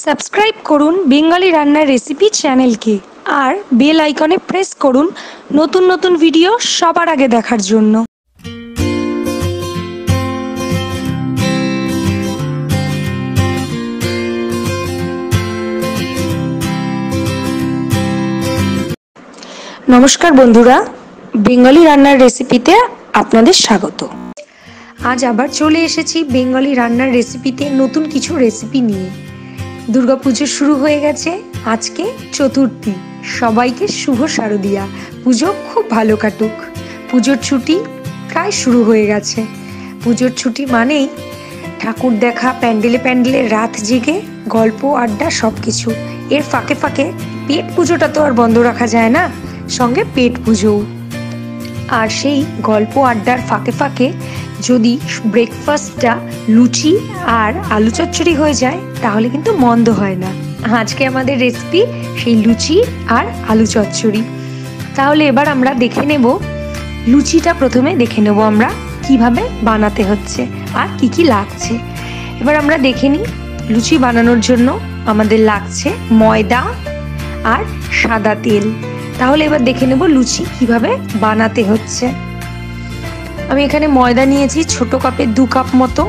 Subscribe করুন Bengali রান্নার recipe চ্যানেলকে আর বেল আইকনে প্রেস করুন নতুন নতুন ভিডিও সবার আগে দেখার জন্য। নমস্কার বন্ধুরা, বেঙ্গলি রান্নার রেসিপিতে আপনাদের স্বাগত। আজ আবার চলে এসেছি বেঙ্গলি রান্নার রেসিপিতে নতুন কিছু রেসিপি নিয়ে। দুর্গাপুজো শুরু হয়ে গেছে, আজকে চতুর্থী। সবাইকে শুভ শারদিয়া। পুজো খুব ভালো কাটুক। পুজোর ছুটি প্রায় শুরু হয়ে গেছে। পুজোর ছুটি মানেই ঠাকুর দেখা, প্যান্ডেলে প্যান্ডেলে রাত জেগে গল্প আড্ডা সব কিছু। এর ফাঁকে ফাঁকে পেট পুজোটা তো আর বন্ধ রাখা যায় না, সঙ্গে পেট পুজোও। আর সেই গল্প আড্ডার ফাঁকে ফাঁকে যদি ব্রেকফাস্টটা লুচি আর আলু চচ্চড়ি হয়ে যায় তাহলে কিন্তু মন্দ হয় না। আজকে আমাদের রেসিপি সেই লুচি আর আলু চচ্চড়ি। তাহলে এবার আমরা দেখে নেব লুচিটা। প্রথমে দেখে নেব আমরা কিভাবে বানাতে হচ্ছে আর কি কি লাগছে। এবার আমরা দেখে নিই লুচি বানানোর জন্য আমাদের লাগছে ময়দা আর সাদা তেল। তাহলে এবার দেখে নেব লুচি কিভাবে বানাতে হচ্ছে। আমি এখানে ময়দা নিয়েছি ছোট কাপে 2 কাপ মতো।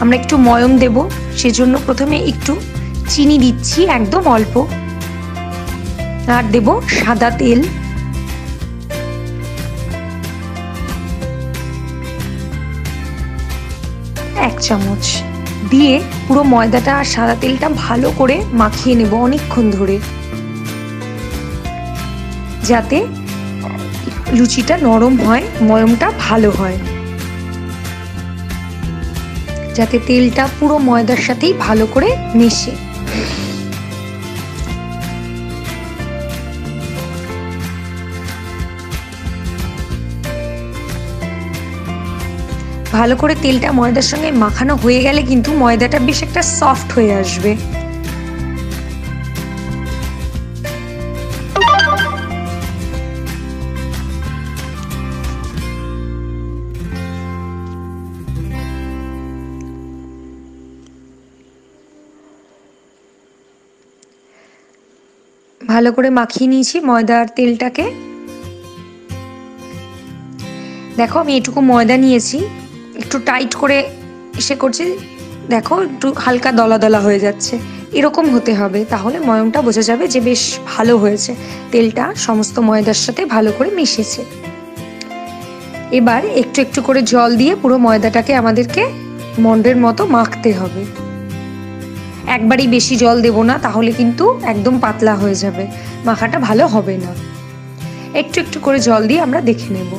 আমরা একটু ময়ম দেব, সেজন্য প্রথমে একটু চিনি দিচ্ছি, একদম অল্প। আর দেব সাদা তেল, এক চামচ দিয়ে পুরো ময়দাটা আর সাদা তেলটা ভালো করে মাখিয়ে নেব অনেকক্ষণ ধরে, যাতে লুচিটা নরম হয়, ময়মটা ভালো হয়, যাতে তেলটা পুরো ময়দার সাথেই ভালো করে মেশে। ভালো করে তেলটা ময়দার সঙ্গে মাখানো হয়ে গেলে কিন্তু ময়দাটা বেশ একটা সফট হয়ে আসবে। ভালো করে মাখিয়ে নিয়েছি ময়দা আর তেলটাকে। দেখো আমি এটুকু ময়দা নিয়েছি, একটু টাইট করে এসে করছি, দেখো একটু হালকা দলা দলা হয়ে যাচ্ছে, এরকম হতে হবে। তাহলে ময়মটা বোঝা যাবে যে বেশ ভালো হয়েছে, তেলটা সমস্ত ময়দার সাথে ভালো করে মিশেছে। এবার একটু একটু করে জল দিয়ে পুরো ময়দাটাকে আমাদেরকে মন্ডের মতো মাখতে হবে। একবারই বেশি জল দেব না, তাহলে কিন্তু একদম পাতলা হয়ে যাবে, মাখাটা ভালো হবে না। একটু একটু করে জল দিয়ে আমরা দেখে নেব।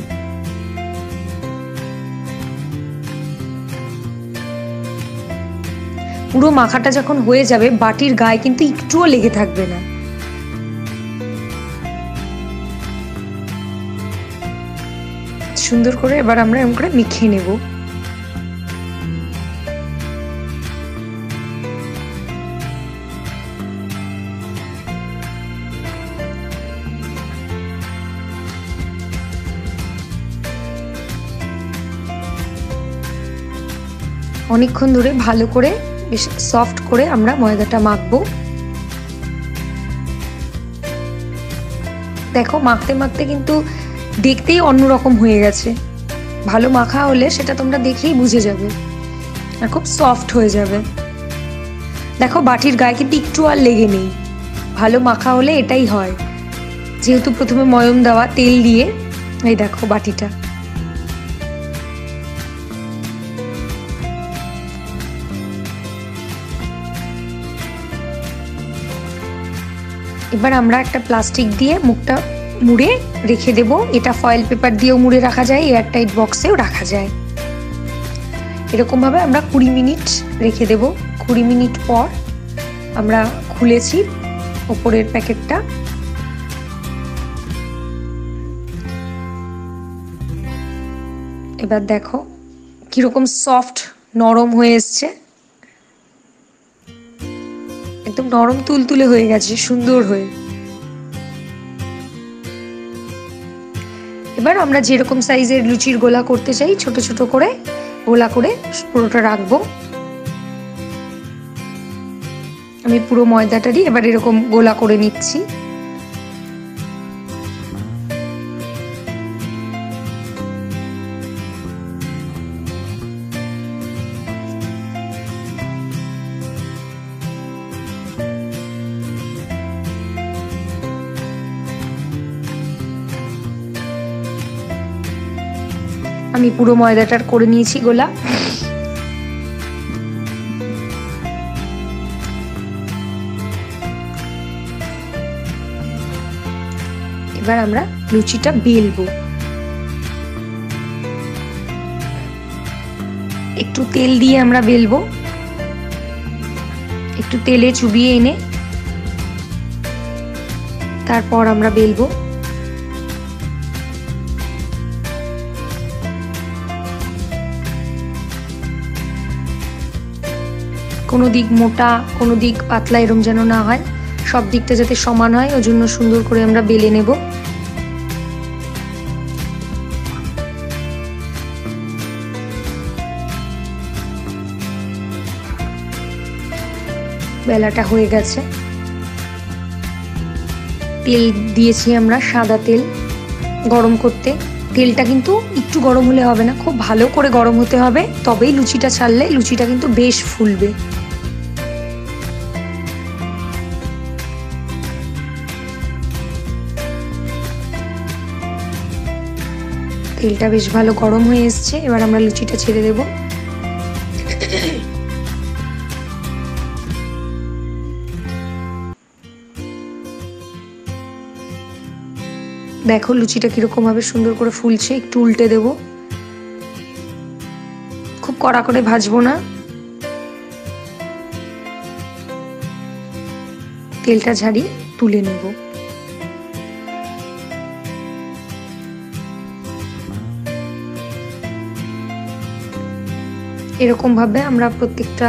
পুরো মাখাটা যখন হয়ে যাবে বাটির গায়ে কিন্তু একটুও লেগে থাকবে না। সুন্দর করে এবার আমরা এরকম করে মিখিয়ে নেব। অনেকক্ষণ ধরে ভালো করে বেশ সফট করে আমরা ময়দাটা মাখবো। দেখো মাখতে মাখতে কিন্তু দেখতেই অন্যরকম হয়ে গেছে। ভালো মাখা হলে সেটা তোমরা দেখেই বুঝে যাবে আর খুব সফট হয়ে যাবে। দেখো বাটির গায়ে কিন্তু একটু আর লেগে নেই। ভালো মাখা হলে এটাই হয়, যেহেতু প্রথমে ময়ম দেওয়া তেল দিয়ে। এই দেখো বাটিটা। এবার আমরা একটা প্লাস্টিক দিয়ে মুখটা মুড়ে রেখে দেব। এটা ফয়েল পেপার দিয়েও মুড়ে রাখা যায়, এয়ারটাইট বক্সেও রাখা যায়। এরকম ভাবে আমরা 20 মিনিট রেখে দেব। 20 মিনিট পর আমরা খুলেছি ওপরের প্যাকেটটা। এবার দেখো কিরকম সফট নরম হয়ে এসছে, একদম নরম তুলতুলে হয়ে গেছে সুন্দর হয়ে। এবার আমরা যেরকম সাইজের লুচির গোলা করতে চাই ছোট ছোট করে গোলা করে পুরোটা রাখবো। আমি পুরো ময়দাটারই এবার এরকম গোলা করে নিচ্ছি। আমি পুরো ময়দাটার করে নিয়েছি গোলা। এবার আমরা লুচিটা বেলবো। একটু তেল দিয়ে আমরা বেলবো, একটু তেলে চুবিয়ে এনে তারপর আমরা বেলবো। কোনো দিক মোটা কোনো দিক পাতলা এরম যেন না হয়, সব দিকটা যাতে সমান হয় ওই জন্য সুন্দর করে আমরা বেলে নেব। বেলাটা হয়ে গেছে। তেল দিয়েছি আমরা, সাদা তেল গরম করতে। তেলটা কিন্তু একটু গরম হলে হবে না, খুব ভালো করে গরম হতে হবে, তবেই লুচিটা ছাড়লে লুচিটা কিন্তু বেশ ফুলবে। তেলটা বেশ ভালো গরম হয়ে এসছে, এবার আমরা লুচিটা ছেড়ে দেব। দেখো লুচিটা কিরকম ভাবে সুন্দর করে ফুলছে। একটু উল্টে দেব, খুব কড়া করে ভাজবো না। তেলটা ঝাড়িয়ে তুলে নেব। এরকম ভাবে আমরা প্রত্যেকটা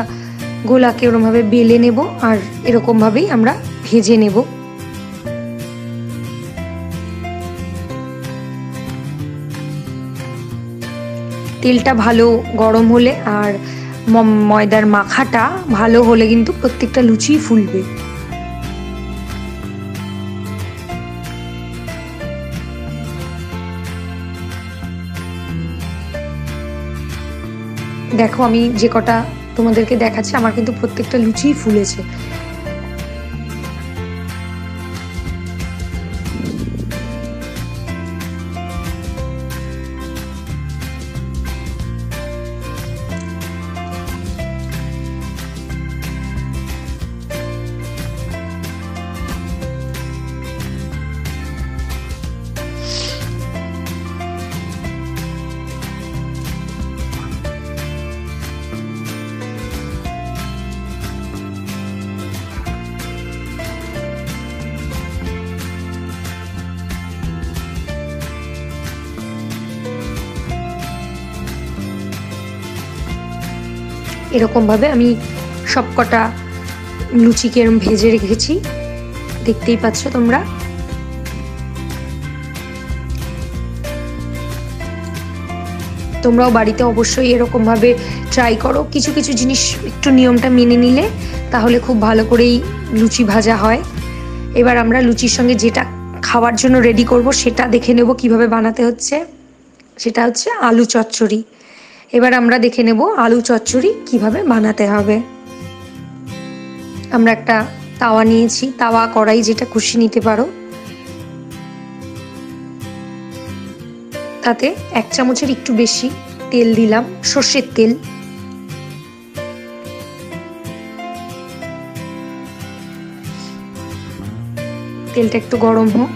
গোলাকে এরকম ভাবে বেলে নেব আর এরকম ভাবেই আমরা ভেজে নেব। তেলটা ভালো গরম হলে আর ময়দার মাখাটা ভালো হলে কিন্তু প্রত্যেকটা লুচি ফুলবে। দেখো আমি যে কটা তোমাদেরকে দেখাচ্ছি আমার কিন্তু প্রত্যেকটা লুচিই ফুলেছে। এরকম ভাবে আমি সবকটা লুচিকে এরকম ভেজে রেখেছি, দেখতেই পাচ্ছ তোমরা। তোমরাও বাড়িতে অবশ্যই এরকম ভাবে ট্রাই করো। কিছু কিছু জিনিস একটু নিয়মটা মেনে নিলে তাহলে খুব ভালো করেই লুচি ভাজা হয়। এবার আমরা লুচির সঙ্গে যেটা খাওয়ার জন্য রেডি করব সেটা দেখে নেব কিভাবে বানাতে হচ্ছে। সেটা হচ্ছে আলু চচ্চড়ি। এবার আমরা দেখে নেব আলু চচ্চড়ি কিভাবে বানাতে হবে। আমরা একটা তাওয়া নিয়েছি, তাওয়া কড়াই যেটা খুশি নিতে পারো। তাতে 1 চামচের একটু বেশি তেল দিলাম, সর্ষের তেল। তেলটা একটু গরম হোক।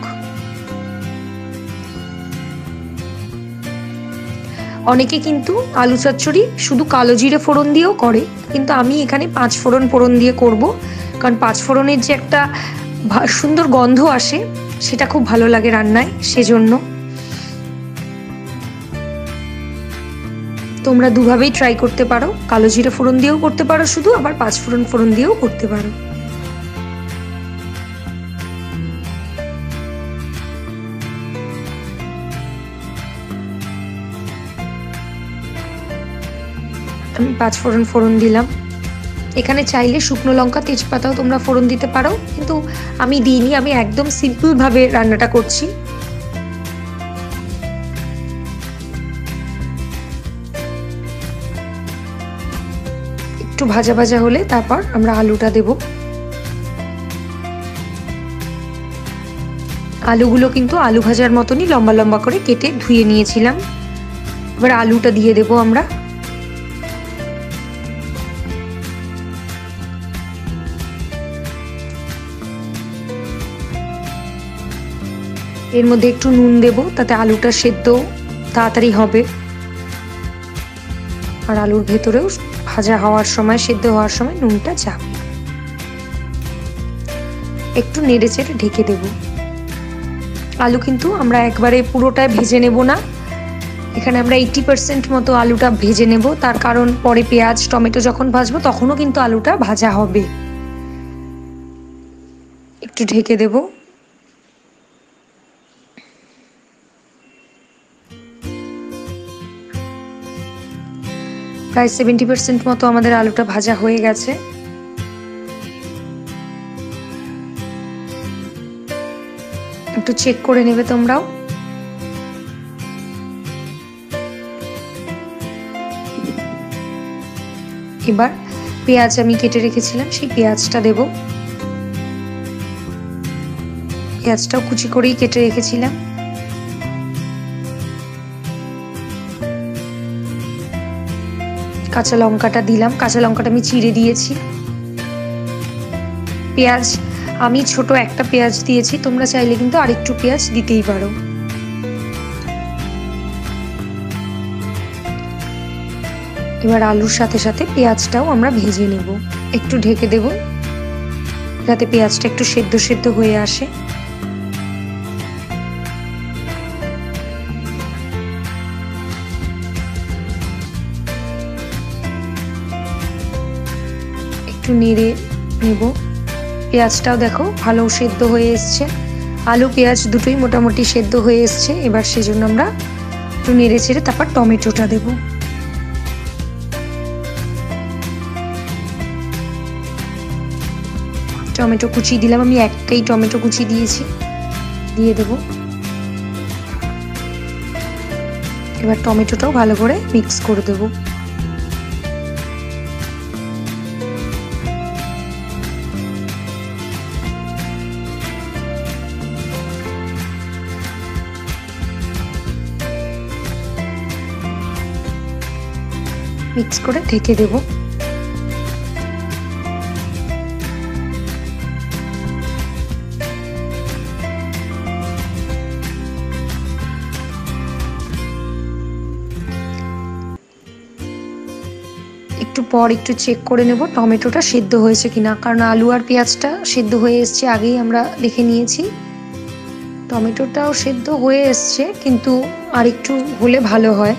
অনেকে কিন্তু আলু চচ্চড়ি শুধু কালো জিরে ফোড়ন দিয়েও করে, কিন্তু আমি এখানে 5 ফোড়ন দিয়ে করব, কারণ 5 ফোড়নের যে একটা সুন্দর গন্ধ আসে সেটা খুব ভালো লাগে রান্নায়, সেজন্য। তোমরা দুভাবেই ট্রাই করতে পারো, কালো জিরে ফোড়ন দিয়েও করতে পারো শুধু, আবার 5 ফোড়ন দিয়েও করতে পারো। আমি 5 ফোড়ন দিলাম। এখানে চাইলে শুকনো লঙ্কা তেজপাতাও তোমরা ফোড়ন দিতে পারো, কিন্তু আমি দিইনি, আমি একদম সিম্পল ভাবে রান্নাটা করছি। একটু ভাজা ভাজা হলে তারপর আমরা আলুটা দেব। আলুগুলো কিন্তু আলু ভাজার মতনই লম্বা লম্বা করে কেটে ধুয়ে নিয়েছিলাম। এবার আলুটা দিয়ে দেব আমরা। এর মধ্যে একটু নুন দেব, তাতে আলুটা সেদ্ধ তাড়াতাড়ি হবে, আর আলুর ভেতরেও ভাজা হওয়ার সময়, সেদ্ধ হওয়ার সময় নুনটা যাবে। একটু নেড়ে চেড়ে ঢেকে দেব। আলু কিন্তু আমরা একবারে পুরোটাই ভেজে নেব না, এখানে আমরা 80% মতো আলুটা ভেজে নেব, তার কারণ পরে পেঁয়াজ টমেটো যখন ভাজবো তখনও কিন্তু আলুটা ভাজা হবে। একটু ঢেকে দেব। প্রায় 70% মতো আমাদের আলুটা ভাজা হয়ে গেছে। একটু চেক করে নেবে তোমরাও। এবার পেঁয়াজ আমি কেটে রেখেছিলাম, সেই পেঁয়াজটা দেব। পেঁয়াজটাও কুচি করেই কেটে রেখেছিলাম। কাঁচা লঙ্কাটা দিলাম, কাঁচা লঙ্কাটা আমি চিড়ে দিয়েছি। পেঁয়াজ আমি ছোট একটা পেঁয়াজ দিয়েছি, তোমরা চাইলে কিন্তু আরেকটু পেঁয়াজ দিতেই পারো। এবার আলুর সাথে সাথে পেঁয়াজটাও আমরা ভেজে নেব। একটু ঢেকে দেব যাতে পেঁয়াজটা একটু সেদ্ধ সেদ্ধ হয়ে আসে। একটু নেড়ে নেব। পেঁয়াজটাও দেখো ভালো সেদ্ধ হয়ে এসছে, আলু পেঁয়াজ দুটোই মোটামুটি সেদ্ধ হয়ে এসছে। এবার সেজন্য আমরা একটু নেড়ে চেড়ে তারপর টমেটোটা দেব। টমেটো কুচি দিলাম, আমি একটাই টমেটো কুচি দিয়েছি, দিয়ে দেব। এবার টমেটোটাও ভালো করে মিক্স করে দেব। মিক্স করে ঢেকে দেব। একটু পর একটু চেক করে নেব টমেটোটা সেদ্ধ হয়েছে কিনা, কারণ আলু আর পেঁয়াজটা সেদ্ধ হয়ে এসছে, আগেই আমরা দেখে নিয়েছি। টমেটোটাও সেদ্ধ হয়ে এসছে, কিন্তু আর একটু হলে ভালো হয়।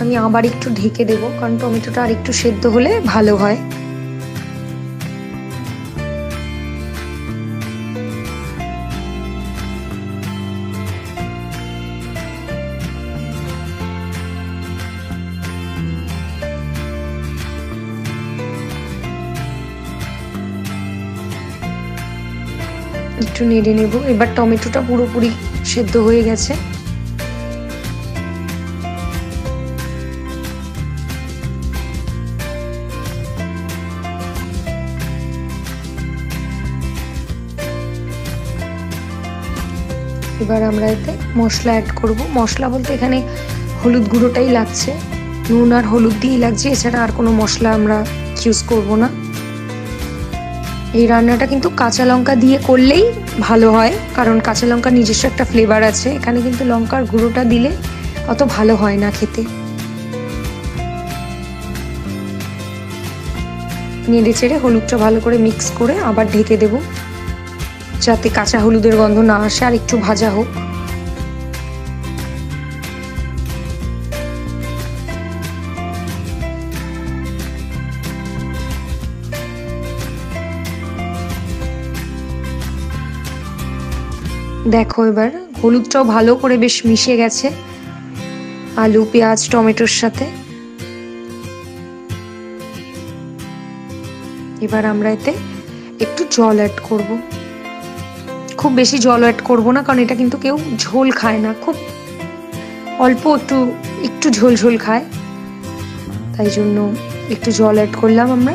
আমি আবার একটু ঢেকে দেব, কারণ টমেটোটা আর একটু সেদ্ধ হলে ভালো হয়। একটু নেড়ে নেব। এবার টমেটোটা পুরোপুরি সেদ্ধ হয়ে গেছে। এবার আমরা এতে মশলা অ্যাড করব। মশলা বলতে এখানে হলুদ গুঁড়োটাই লাগছে, নুন আর হলুদ দিয়েই লাগছে, এছাড়া আর কোনো মশলা আমরা ইউজ করব না। এই রান্নাটা কিন্তু কাঁচা লঙ্কা দিয়ে করলেই ভালো হয়, কারণ কাঁচা লঙ্কার নিজস্ব একটা ফ্লেভার আছে। এখানে কিন্তু লঙ্কার গুঁড়োটা দিলে অত ভালো হয় না খেতে। নেড়ে চেড়ে হলুদটা ভালো করে মিক্স করে আবার ঢেকে দেব, যাতে কাঁচা হলুদের গন্ধ না আসে, আর একটু ভাজা হোক। দেখো এবার হলুদটাও ভালো করে বেশ মিশে গেছে আলু, পেঁয়াজ, টমেটোর সাথে। এবার আমরা এতে একটু জল অ্যাড করব। খুব বেশি জল অ্যাড করব না, কারণ এটা কিন্তু কেউ ঝোল খায় না, খুব অল্প একটু একটু ঝোল ঝোল খায়, তাই জন্য একটু জল অ্যাড করলাম আমরা,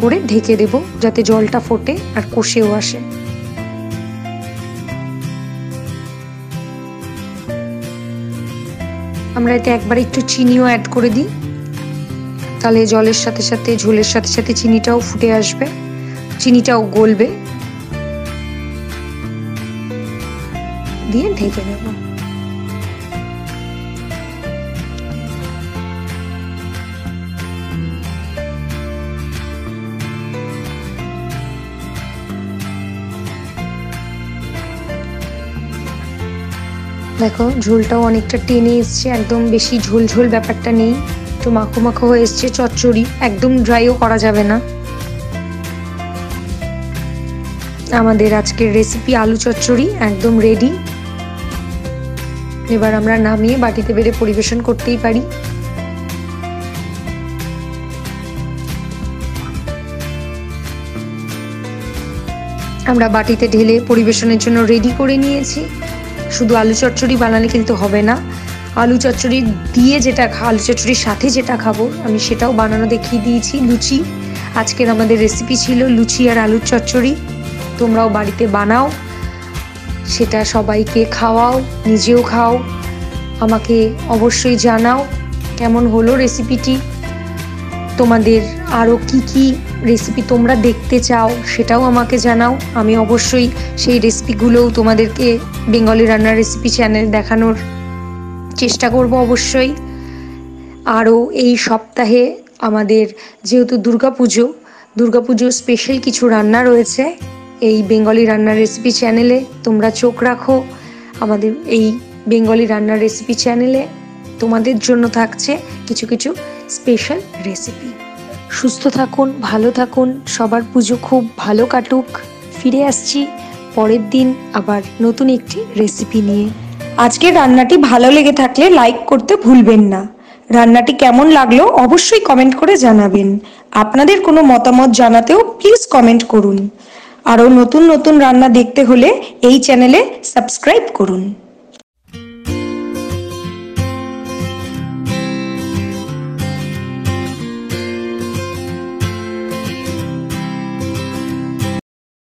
করে ঢেকে দেব যাতে জলটা ফোটে আর কষেও আসে। আমরা এতে একবার একটু চিনিও অ্যাড করে দিই, তাহলে জলের সাথে সাথে ঝোলের সাথে সাথে চিনিটাও ফুটে আসবে, চিনিটাও গলবে। দিয়ে ঢেকে দেব। দেখো ঝোলটাও অনেকটা টেনে এসছে, একদম বেশি ঝোল ঝোল ব্যাপারটা নেই, একটু মাখো মাখো হয়ে এসছে চচ্চড়ি, একদম ড্রাইও করা যাবে না। আমাদের আজকের রেসিপি আলু চচ্চড়ি একদম রেডি। এবার আমরা নামিয়ে বাটিতে বেড়ে পরিবেশন করতেই পারি। আমরা বাটিতে ঢেলে পরিবেশনের জন্য রেডি করে নিয়েছি। শুধু আলু চচ্চড়ি বানালে কিন্তু হবে না, আলু চচ্চড়ি দিয়ে যেটা আলু চচ্চড়ির সাথে যেটা খাবো আমি সেটাও বানানো দেখিয়ে দিয়েছি, লুচি। আজকের আমাদের রেসিপি ছিল লুচি আর আলুর চচ্চড়ি। তোমরাও বাড়িতে বানাও, সেটা সবাইকে খাওয়াও, নিজেও খাও। আমাকে অবশ্যই জানাও কেমন হলো রেসিপিটি। তোমাদের আরও কি কি রেসিপি তোমরা দেখতে চাও সেটাও আমাকে জানাও। আমি অবশ্যই সেই রেসিপিগুলোও তোমাদেরকে বেঙ্গলি রান্নার রেসিপি চ্যানেল দেখানোর চেষ্টা করব অবশ্যই। আরও এই সপ্তাহে আমাদের যেহেতু দুর্গাপুজো স্পেশাল কিছু রান্না রয়েছে এই বেঙ্গলি রান্নার রেসিপি চ্যানেলে। তোমরা চোখ রাখো আমাদের এই বেঙ্গলি রান্নার রেসিপি চ্যানেলে, তোমাদের জন্য থাকছে কিছু কিছু স্পেশাল রেসিপি। সুস্থ থাকুন, ভালো থাকুন, সবার পুজো খুব ভালো কাটুক। ফিরে আসছি পরের দিন আবার নতুন একটি রেসিপি নিয়ে। আজকের রান্নাটি ভালো লেগে থাকলে লাইক করতে ভুলবেন না। রান্নাটি কেমন লাগলো অবশ্যই কমেন্ট করে জানাবেন। আপনাদের কোনো মতামত জানাতেও প্লিজ কমেন্ট করুন। আরও নতুন নতুন রান্না দেখতে হলে এই চ্যানেলে সাবস্ক্রাইব করুন।